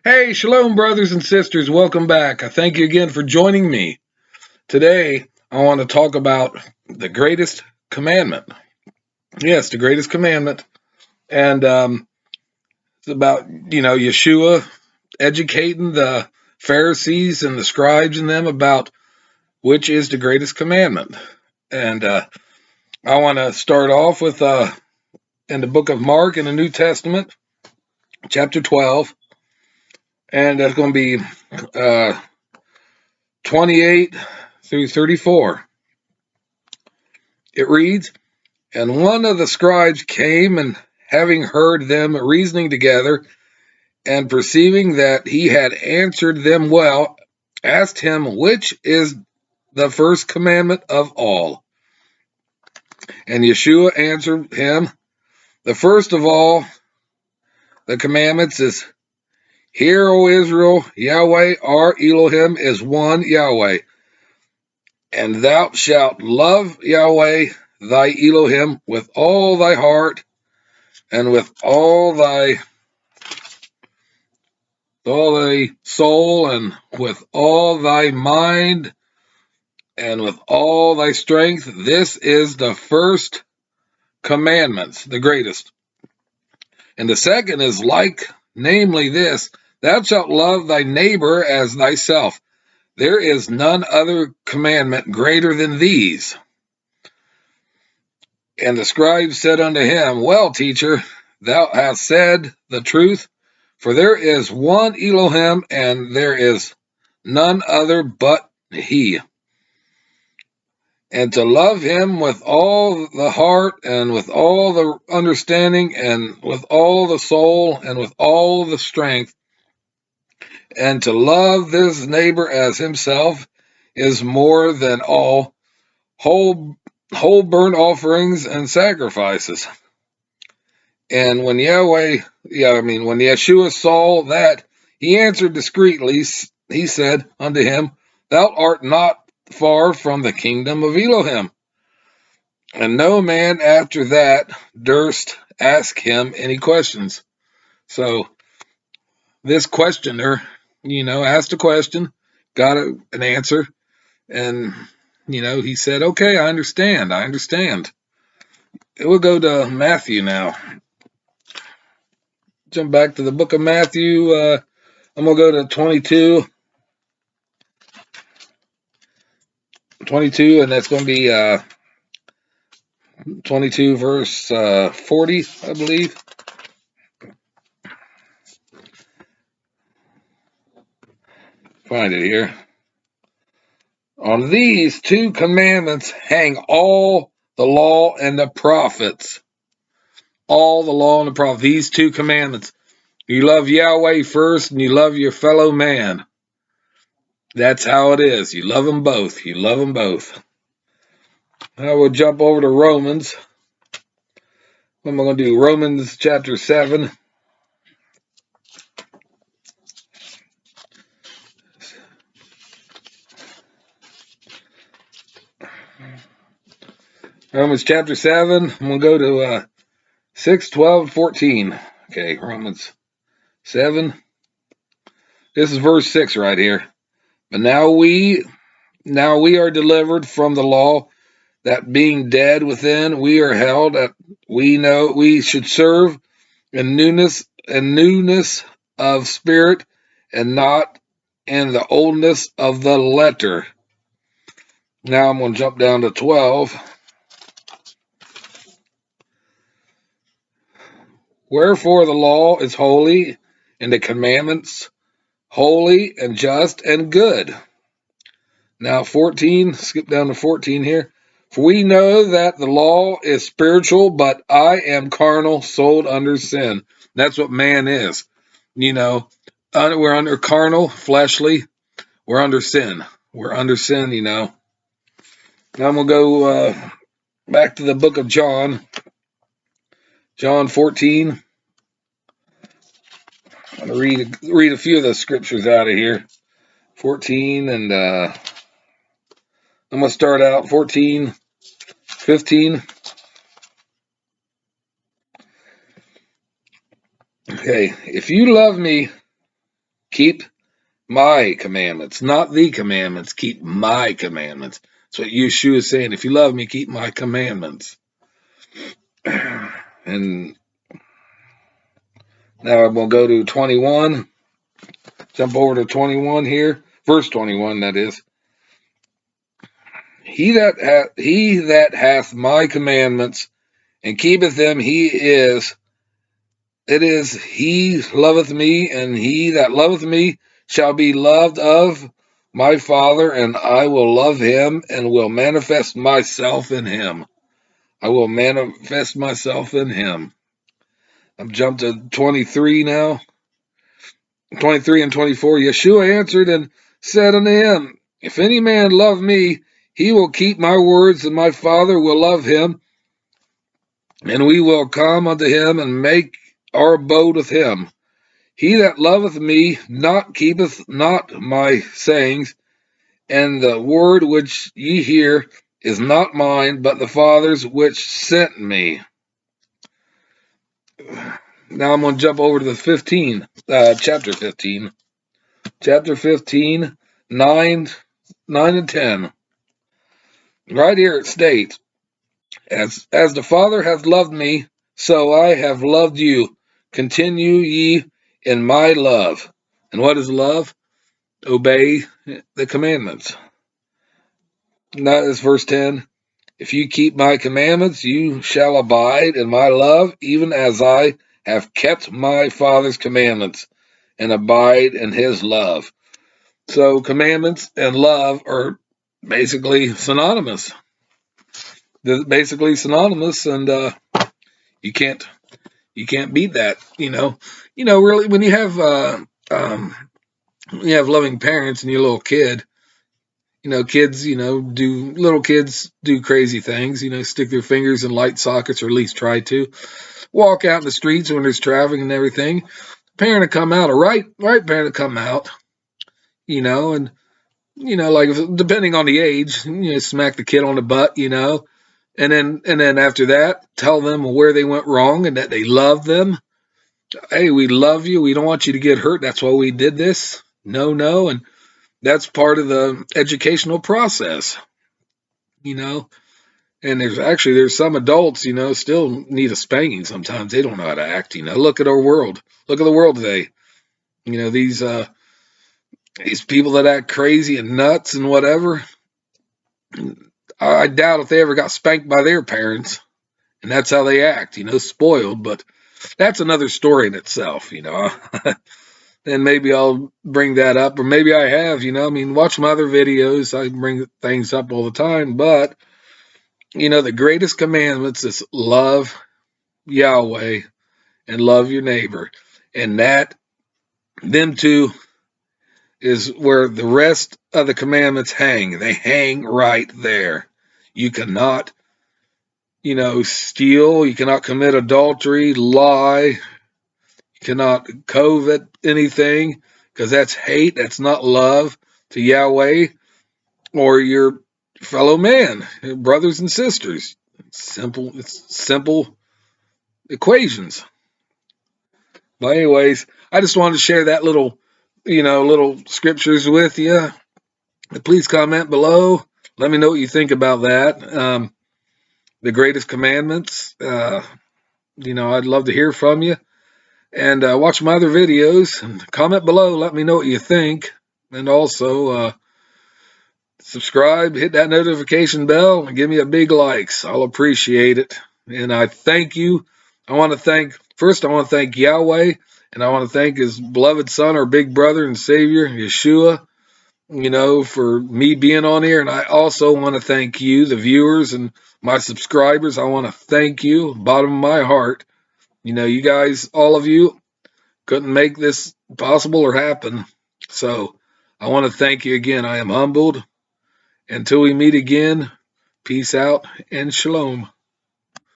Hey, shalom, brothers and sisters. Welcome back. I thank you again for joining me. Today, I want to talk about the greatest commandment. Yes, the greatest commandment. And it's about, Yeshua educating the Pharisees and the scribes and them about which is the greatest commandment. And I want to start off with in the book of Mark in the New Testament, chapter 12. And that's going to be 28 through 34. It reads, "And one of the scribes came, and having heard them reasoning together, and perceiving that he had answered them well, asked him, which is the first commandment of all? And Yeshua answered him, the first of all the commandments is, Hear, O Israel, Yahweh our Elohim is one Yahweh. And thou shalt love Yahweh thy Elohim with all thy heart, and with all thy soul, and with all thy mind, and with all thy strength. This is the first commandment, the greatest. And the second is like, namely this, thou shalt love thy neighbor as thyself. There is none other commandment greater than these. And the scribe said unto him, Well, teacher, thou hast said the truth, for there is one Elohim, and there is none other but he. And to love him with all the heart, and with all the understanding, and with all the soul, and with all the strength, and to love this neighbor as himself, is more than all whole burnt offerings and sacrifices. And when when Yeshua saw that, he answered discreetly. He said unto him, Thou art not far from the kingdom of Elohim. And no man after that durst ask him any questions. So this questioner, asked a question, got an answer, and, he said, okay, I understand. We'll go to Matthew now. Jump back to the book of Matthew. I'm going to go to 22, and that's going to be 22 verse 40, I believe. Find it here. On these two commandments hang all the law and the prophets. All the law and the prophets. These two commandments. You love Yahweh first, and you love your fellow man. That's how it is. You love them both. You love them both. I will jump over to Romans. I'm going to do Romans chapter 7. Romans chapter 7. I'm going to go to 6, 12, 14. Okay, Romans 7. This is verse 6 right here. But now we are delivered from the law, that being dead within, we are held at, we know we should serve in newness of spirit, and not in the oldness of the letter. Now I'm going to jump down to 12. Wherefore the law is holy, and the commandments holy and just and good. Now 14, skip down to 14 here. For we know that the law is spiritual, but I am carnal, sold under sin. That's what man is. We're under carnal, fleshly. We're under sin. We're under sin, Now I'm going to go back to the book of John. John 14. I'm going to read a few of the scriptures out of here. 14, and I'm going to start out 14, 15. Okay, if you love me, Keep my commandments, not the commandments. Keep my commandments. That's what Yeshua is saying. If you love me, keep my commandments. And now I'm going to go to 21. Jump over to 21 here. Verse 21, that is. He that hath my commandments and keepeth them, it is he loveth me, and he that loveth me shall be loved of my Father, and I will love him and will manifest myself in him. I will manifest myself in him. I've jumped to 23 now. 23 and 24. Yeshua answered and said unto him, If any man love me, he will keep my words, and my Father will love him, and we will come unto him and make our abode with him. He that loveth me not keepeth not my sayings, and the word which ye hear is not mine, but the Father's which sent me. Now I'm going to jump over to the chapter 15. Chapter 15, 9 and 10. Right here it states, As the Father hath loved me, so I have loved you. Continue ye in my love. And what is love? Obey the commandments. And that is verse 10. If you keep my commandments, you shall abide in my love, even as I have kept my Father's commandments and abide in his love. So commandments and love are basically synonymous. They're basically synonymous, and you can't beat that. Really, when you have loving parents and you're a little kid, little kids do crazy things. Stick their fingers in light sockets, or at least try to. Walk out in the streets when there's traffic and everything. Parent to come out, a right parent to come out. And like depending on the age, smack the kid on the butt, and then after that, tell them where they went wrong and that they love them. Hey, we love you. We don't want you to get hurt. That's why we did this. No, and that's part of the educational process, And there's some adults, still need a spanking sometimes. They don't know how to act, Look at our world. Look at the world today. These people that act crazy and nuts and whatever. I doubt if they ever got spanked by their parents, and that's how they act, spoiled. But that's another story in itself, And maybe I'll bring that up, or maybe I have, watch my other videos. I bring things up all the time, but the greatest commandments is love Yahweh and love your neighbor, and them two is where the rest of the commandments hang. They hang right there. You cannot, steal. You cannot commit adultery, lie. You cannot covet anything, because that's hate. That's not love to Yahweh or your fellow man, brothers and sisters. It's simple equations. But anyways, I just wanted to share that little scriptures with you. Please comment below. Let me know what you think about that. The greatest commandments. I'd love to hear from you. And watch my other videos. And comment below. Let me know what you think. And also subscribe. Hit that notification bell. And give me a big likes. I'll appreciate it. And I thank you. I want to thank Yahweh. And I want to thank his beloved son, our big brother and savior, Yeshua, for me being on here. And I also want to thank you, the viewers and my subscribers. I want to thank you, bottom of my heart. You guys, all of you, couldn't make this possible or happen. So I want to thank you again. I am humbled. Until we meet again, peace out and shalom.